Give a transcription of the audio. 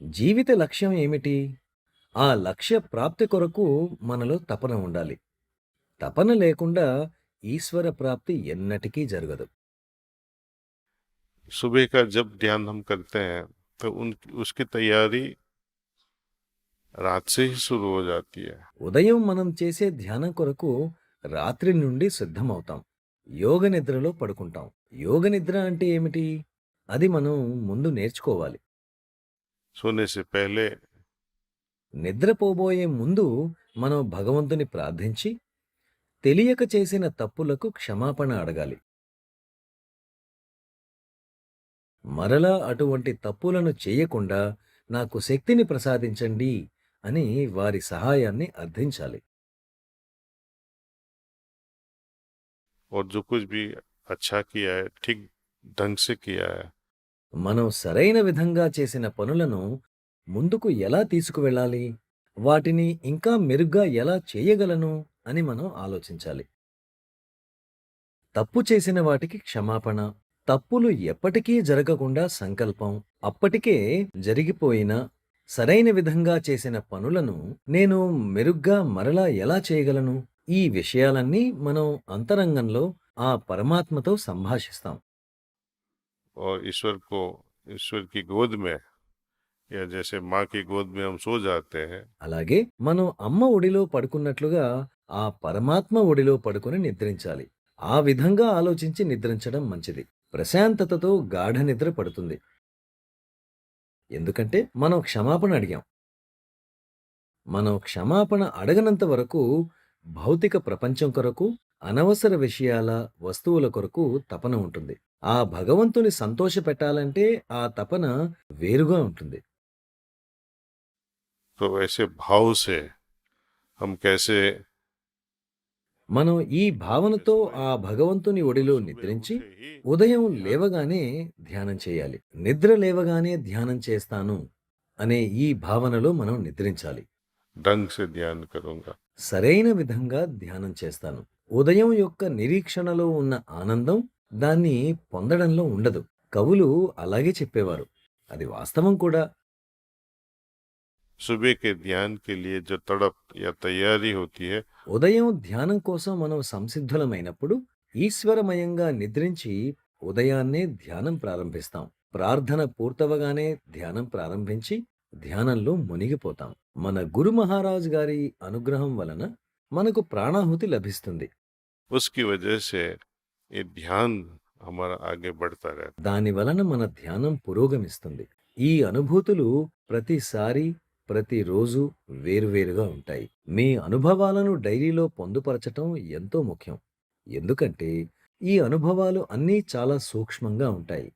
జీవిత లక్ష్యం ఏమిటి? ఆ లక్ష్య ప్రాప్తి కొరకు మనలో తపన ఉండాలి. తపన లేకుండా ఈశ్వర ప్రాప్తి ఎన్నటికీ జరగదు. सुबह का जब ध्यान हम करते हैं तो उन उसकी तैयारी रात से ही शुरू हो जाती है। ఉదయం మనం చేసే ధ్యానం కొరకు రాత్రి నుండి సిద్ధమవుతాం. యోగ నిద్రలో పడుకుంటాం. యోగ నిద్ర అంటే ఏమిటి? అది మనం ముందు నేర్చుకోవాలి. सोने से पहले నిద్రపోబోయే ముందు మనం భగవంతుని ప్రార్థించి, తెలియక చేసిన తప్పులకు క్షమాపణ అడగాలి. మరలా అటువంటి తప్పులను చేయకుండా నాకు శక్తిని ప్రసాదించండి అని వారి సహాయాన్ని అర్థించాలి. और जो कुछ भी अच्छा किया है ठीक ढंग से किया है మనం సరైన విధంగా చేసిన పనులను ముందుకు ఎలా తీసుకువెళ్ళాలి? వాటిని ఇంకా మెరుగ్గా ఎలా చేయగలను అని మనం ఆలోచించాలి. తప్పు చేసిన వాటికి క్షమాపణ, తప్పులు ఎప్పటికీ జరగకుండా సంకల్పం, అప్పటికే జరిగిపోయిన సరైన విధంగా చేసిన పనులను నేను మెరుగ్గా మరలా ఎలా చేయగలను? ఈ విషయాలన్నీ మనం అంతరంగంలో ఆ పరమాత్మతో సంభాషిస్తాం. और ईश्वर की गोद में या जैसे माँ की गोद में हम सो जाते हैं అలాగే మనం అమ్మ ఒడిలో పడుకున్నట్లుగా ఆ పరమాత్మ ఒడిలో పడుకొని నిద్రించాలి. ఆ విధంగా ఆలోచించి నిద్రించడం మంచిది. ప్రశాంతతతో గాఢ నిద్ర పడుతుంది. ఎందుకంటే మనం క్షమాపణ అడిగాం. మనం క్షమాపణ అడగనంత వరకు భౌతిక ప్రపంచం కొరకు, అనవసర విషయాల, వస్తువుల కొరకు తపన ఉంటుంది. ఆ భగవంతుని సంతోషపెట్టాలంటే ఆ తపన వేరుగా ఉంటుంది. तो ऐसे भाव से हम कैसे మనం ఈ భావనతో ఆ భగవంతుని ఒడిలో నిద్రించి ఉదయం లేవగానే ధ్యానం చేయాలి. నిద్ర లేవగానే ధ్యానం చేస్తాను అనే ఈ భావనలో మనం నిద్రించాలి. ढंग से ध्यान करूंगा। సరైన విధంగా ధ్యానం చేస్తాను. ఉదయం యొక్క నిరీక్షణలో ఉన్న ఆనందం దాన్ని పొందడంలో ఉండదు. కవులు అలాగే చెప్పేవారు. అది వాస్తవం కూడా. सुबह के ध्यान के लिए जो तड़प या तैयारी होती है ఉదయం ధ్యానం కోసం మనం సంసిద్ధులమైనప్పుడు ఈశ్వరమయంగా నిద్రించి ఉదయాన్నే ధ్యానం ప్రారంభిస్తాం. ప్రార్థన పూర్తవగానే ధ్యానం ప్రారంభించి ధ్యానంలో మునిగిపోతాం. మన గురు మహారాజ్ గారి అనుగ్రహం వలన మనకు ప్రాణాహుతి లభిస్తుంది. उसकी वजह से ये ध्यान हमारा आगे बढ़ता रहता దాని వలన మన ధ్యానం పురోగమిస్తుంది. ఈ అనుభూతులు ప్రతిసారి ప్రతిరోజు వేరువేరుగా ఉంటాయి. మీ అనుభవాలను డైరీలో పొందుపరచటం ఎంతో ముఖ్యం. ఎందుకంటే ఈ అనుభవాలు అన్నీ చాలా సూక్ష్మంగా ఉంటాయి.